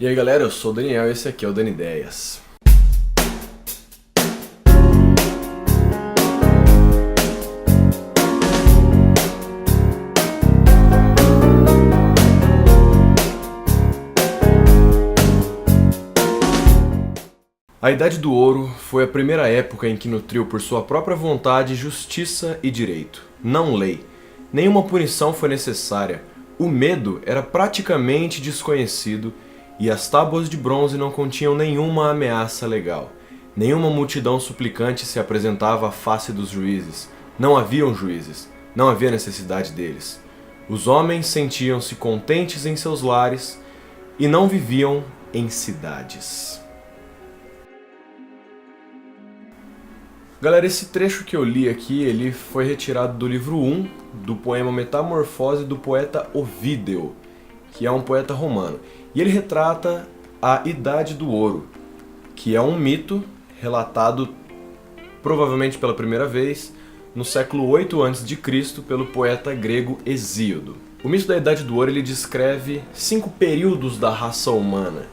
E aí galera, eu sou o Daniel e esse aqui é o Dani Ideias. A Idade do Ouro foi a primeira época em que nutriu por sua própria vontade justiça e direito, não lei. Nenhuma punição foi necessária, o medo era praticamente desconhecido e as tábuas de bronze não continham nenhuma ameaça legal. Nenhuma multidão suplicante se apresentava à face dos juízes. Não haviam juízes, não havia necessidade deles. Os homens sentiam-se contentes em seus lares e não viviam em cidades. Galera, esse trecho que eu li aqui, ele foi retirado do livro 1 do poema Metamorfose do poeta Ovídio, que é um poeta romano. E ele retrata a Idade do Ouro, que é um mito relatado provavelmente pela primeira vez no século 8 a.C. pelo poeta grego Hesíodo. O mito da Idade do Ouro ele descreve 5 períodos da raça humana.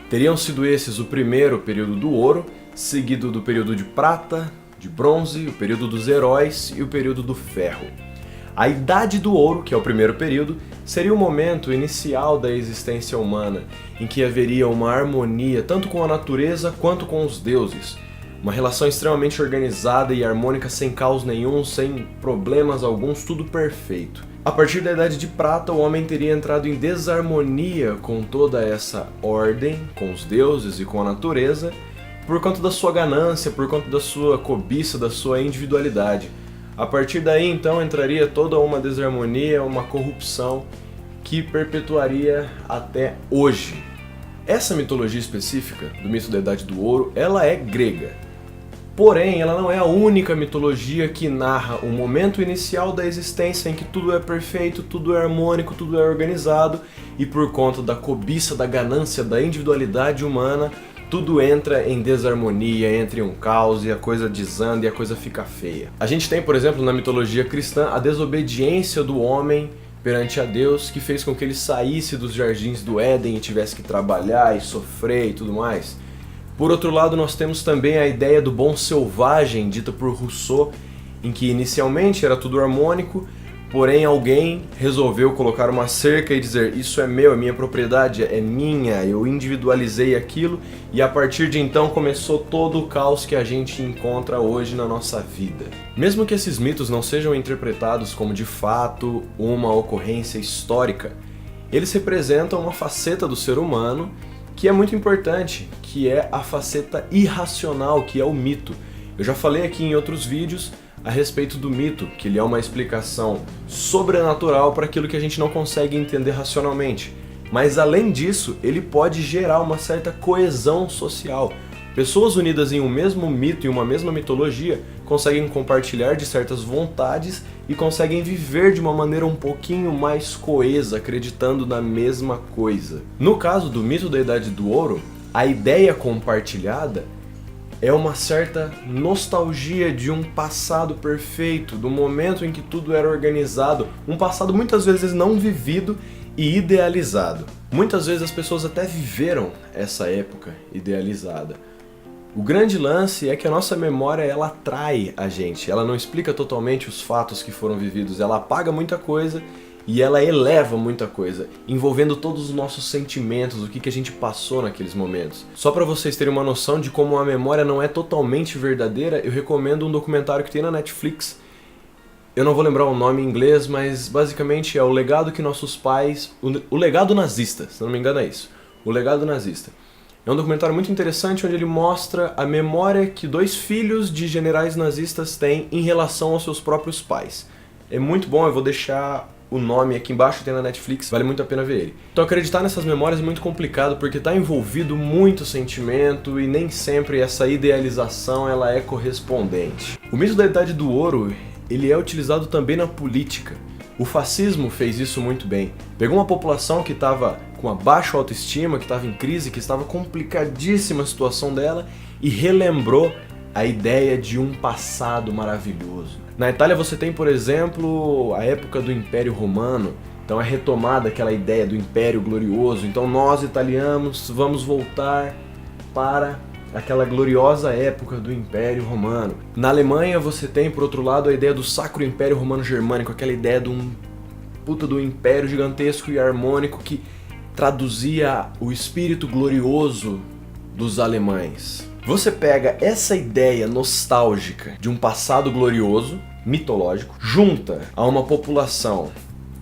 Teriam sido esses o primeiro período do ouro, seguido do período de prata, de bronze, o período dos heróis e o período do ferro. A Idade do Ouro, que é o primeiro período, seria o momento inicial da existência humana, em que haveria uma harmonia tanto com a natureza quanto com os deuses. Uma relação extremamente organizada e harmônica, sem caos nenhum, sem problemas alguns, tudo perfeito. A partir da Idade de Prata, o homem teria entrado em desarmonia com toda essa ordem, com os deuses e com a natureza, por conta da sua ganância, por conta da sua cobiça, da sua individualidade. A partir daí, então, entraria toda uma desarmonia, uma corrupção que perpetuaria até hoje. Essa mitologia específica do mito da Idade do Ouro, ela é grega. Porém, ela não é a única mitologia que narra o momento inicial da existência em que tudo é perfeito, tudo é harmônico, tudo é organizado e por conta da cobiça, da ganância, da individualidade humana, tudo entra em desarmonia, entra em um caos e a coisa desanda e a coisa fica feia. A gente tem, por exemplo, na mitologia cristã, a desobediência do homem perante a Deus que fez com que ele saísse dos jardins do Éden e tivesse que trabalhar e sofrer e tudo mais. Por outro lado, nós temos também a ideia do bom selvagem, dita por Rousseau, em que inicialmente era tudo harmônico, porém alguém resolveu colocar uma cerca e dizer isso é meu, é minha propriedade, é minha, eu individualizei aquilo e a partir de então começou todo o caos que a gente encontra hoje na nossa vida. Mesmo que esses mitos não sejam interpretados como de fato uma ocorrência histórica, eles representam uma faceta do ser humano que é muito importante, que é a faceta irracional, que é o mito. Eu já falei aqui em outros vídeos a respeito do mito, que ele é uma explicação sobrenatural para aquilo que a gente não consegue entender racionalmente. Mas além disso, ele pode gerar uma certa coesão social. Pessoas unidas em um mesmo mito e uma mesma mitologia conseguem compartilhar de certas vontades e conseguem viver de uma maneira um pouquinho mais coesa, acreditando na mesma coisa. No caso do mito da Idade do Ouro, a ideia compartilhada é uma certa nostalgia de um passado perfeito, do momento em que tudo era organizado, um passado muitas vezes não vivido e idealizado. Muitas vezes as pessoas até viveram essa época idealizada. O grande lance é que a nossa memória ela atrai a gente, ela não explica totalmente os fatos que foram vividos, ela apaga muita coisa e ela eleva muita coisa, envolvendo todos os nossos sentimentos, o que a gente passou naqueles momentos. Só para vocês terem uma noção de como a memória não é totalmente verdadeira, eu recomendo um documentário que tem na Netflix. Eu não vou lembrar o nome em inglês, mas basicamente é o legado que nossos pais... O legado nazista, se não me engano é isso. O legado nazista. É um documentário muito interessante onde ele mostra a memória que 2 filhos de generais nazistas têm em relação aos seus próprios pais. É muito bom, eu vou deixar o nome aqui embaixo, tem na Netflix, vale muito a pena ver ele. Então acreditar nessas memórias é muito complicado porque está envolvido muito sentimento e nem sempre essa idealização ela é correspondente. O mito da Idade do Ouro, ele é utilizado também na política. O fascismo fez isso muito bem. Pegou uma população que estava com uma baixa autoestima, que estava em crise, que estava complicadíssima a situação dela e relembrou a ideia de um passado maravilhoso. Na Itália você tem, por exemplo, a época do Império Romano, Então é retomada aquela ideia do Império Glorioso. Então nós, italianos, vamos voltar para aquela gloriosa época do Império Romano. Na Alemanha você tem, por outro lado, a ideia do Sacro Império Romano Germânico, aquela ideia de um do império gigantesco e harmônico que traduzia o espírito glorioso dos alemães. Você pega essa ideia nostálgica de um passado glorioso, mitológico, junta a uma população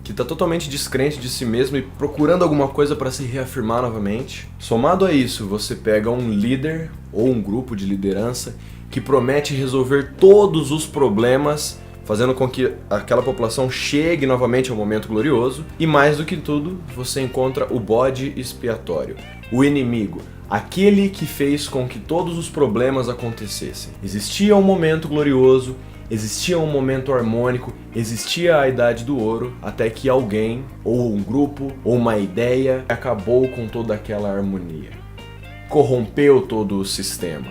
que está totalmente descrente de si mesmo e procurando alguma coisa para se reafirmar novamente. Somado a isso, você pega um líder ou um grupo de liderança que promete resolver todos os problemas, fazendo com que aquela população chegue novamente ao momento glorioso. E mais do que tudo, você encontra o bode expiatório, o inimigo, aquele que fez com que todos os problemas acontecessem. Existia um momento glorioso, existia um momento harmônico, existia a Idade do Ouro, até que alguém, ou um grupo, ou uma ideia, acabou com toda aquela harmonia. Corrompeu todo o sistema.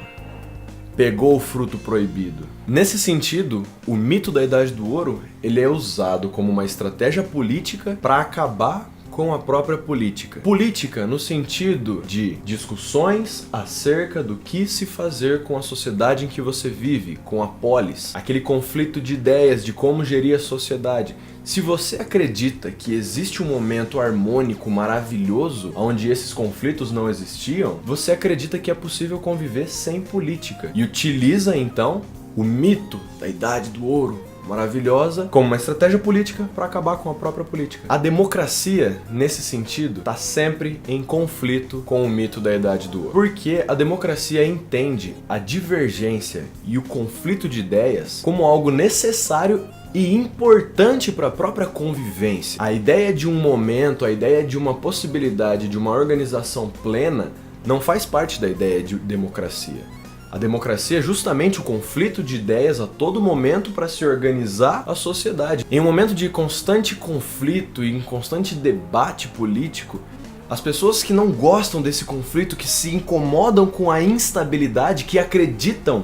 Pegou o fruto proibido. Nesse sentido, o mito da Idade do Ouro, ele é usado como uma estratégia política para acabar com a própria política. Política no sentido de discussões acerca do que se fazer com a sociedade em que você vive, com a polis, aquele conflito de ideias de como gerir a sociedade. Se você acredita que existe um momento harmônico, maravilhoso, onde esses conflitos não existiam, você acredita que é possível conviver sem política. E utiliza então o mito da Idade do Ouro, maravilhosa, como uma estratégia política para acabar com a própria política. A democracia, nesse sentido, está sempre em conflito com o mito da Idade do Ouro. Porque a democracia entende a divergência e o conflito de ideias como algo necessário e importante para a própria convivência. A ideia de um momento, a ideia de uma possibilidade de uma organização plena não faz parte da ideia de democracia. A democracia é justamente o conflito de ideias a todo momento para se organizar a sociedade. Em um momento de constante conflito e em constante debate político, as pessoas que não gostam desse conflito, que se incomodam com a instabilidade, que acreditam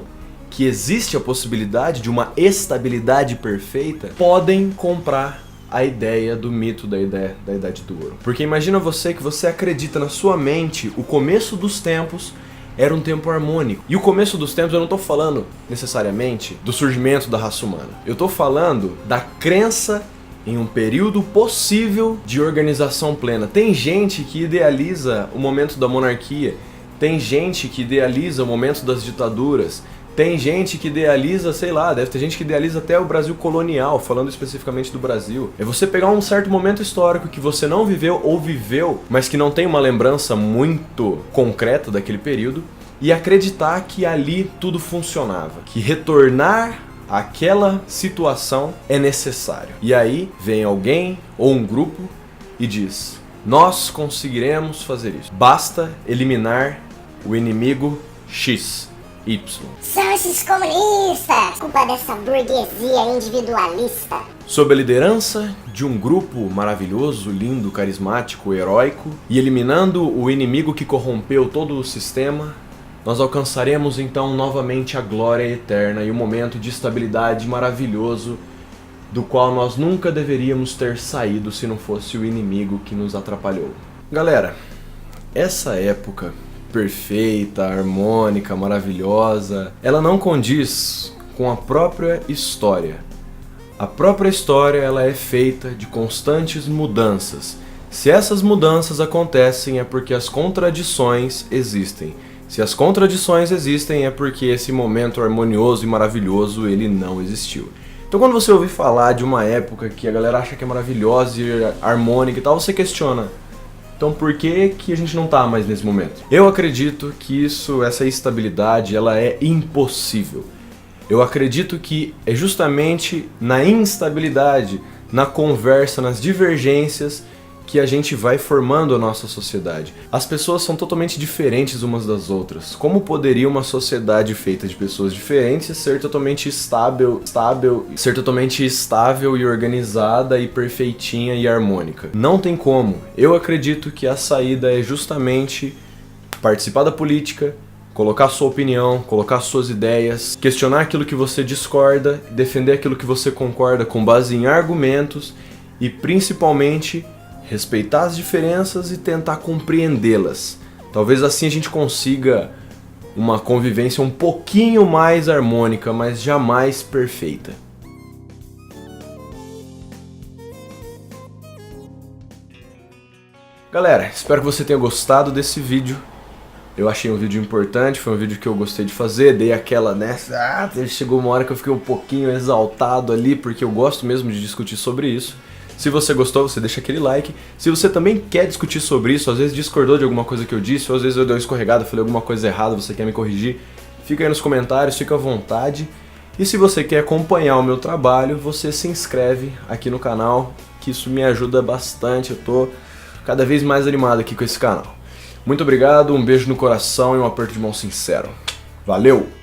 que existe a possibilidade de uma estabilidade perfeita, podem comprar a ideia do mito da Idade do Ouro. Porque imagina você que você acredita na sua mente o começo dos tempos era um tempo harmônico. E o começo dos tempos eu não estou falando necessariamente do surgimento da raça humana. Eu estou falando da crença em um período possível de organização plena. Tem gente que idealiza o momento da monarquia, tem gente que idealiza o momento das ditaduras, tem gente que idealiza, sei lá, deve ter gente que idealiza até o Brasil colonial, falando especificamente do Brasil. É você pegar um certo momento histórico que você não viveu ou viveu, mas que não tem uma lembrança muito concreta daquele período, e acreditar que ali tudo funcionava, que retornar àquela situação é necessário. E aí vem alguém ou um grupo e diz: nós conseguiremos fazer isso. Basta eliminar o inimigo X. Y. São esses comunistas, culpa dessa burguesia individualista. Sob a liderança de um grupo maravilhoso, lindo, carismático, heróico, e eliminando o inimigo que corrompeu todo o sistema, nós alcançaremos então novamente a glória eterna e um momento de estabilidade maravilhoso, do qual nós nunca deveríamos ter saído se não fosse o inimigo que nos atrapalhou. Galera, essa época perfeita, harmônica, maravilhosa, ela não condiz com a própria história. A própria história, ela é feita de constantes mudanças. Se essas mudanças acontecem é porque as contradições existem. Se as contradições existem é porque esse momento harmonioso e maravilhoso ele não existiu. Então quando você ouvir falar de uma época que a galera acha que é maravilhosa e harmônica e tal, você questiona: então por que a gente não tá mais nesse momento? Eu acredito que essa instabilidade, ela é impossível. Eu acredito que é justamente na instabilidade, na conversa, nas divergências, que a gente vai formando a nossa sociedade. As pessoas são totalmente diferentes umas das outras. Como poderia uma sociedade feita de pessoas diferentes ser totalmente estável e organizada e perfeitinha e harmônica? Não tem como. Eu acredito que a saída é justamente participar da política, colocar sua opinião, colocar suas ideias, questionar aquilo que você discorda, defender aquilo que você concorda com base em argumentos e principalmente respeitar as diferenças e tentar compreendê-las. Talvez assim a gente consiga uma convivência um pouquinho mais harmônica, mas jamais perfeita. Galera, espero que você tenha gostado desse vídeo. Eu achei um vídeo importante, foi um vídeo que eu gostei de fazer, dei aquela, né, chegou uma hora que eu fiquei um pouquinho exaltado ali, porque eu gosto mesmo de discutir sobre isso. Se você gostou, você deixa aquele like. Se você também quer discutir sobre isso, às vezes discordou de alguma coisa que eu disse, ou às vezes eu dei uma escorregada, falei alguma coisa errada, você quer me corrigir, fica aí nos comentários, fica à vontade. E se você quer acompanhar o meu trabalho, você se inscreve aqui no canal, que isso me ajuda bastante, eu tô cada vez mais animado aqui com esse canal. Muito obrigado, um beijo no coração e um aperto de mão sincero. Valeu!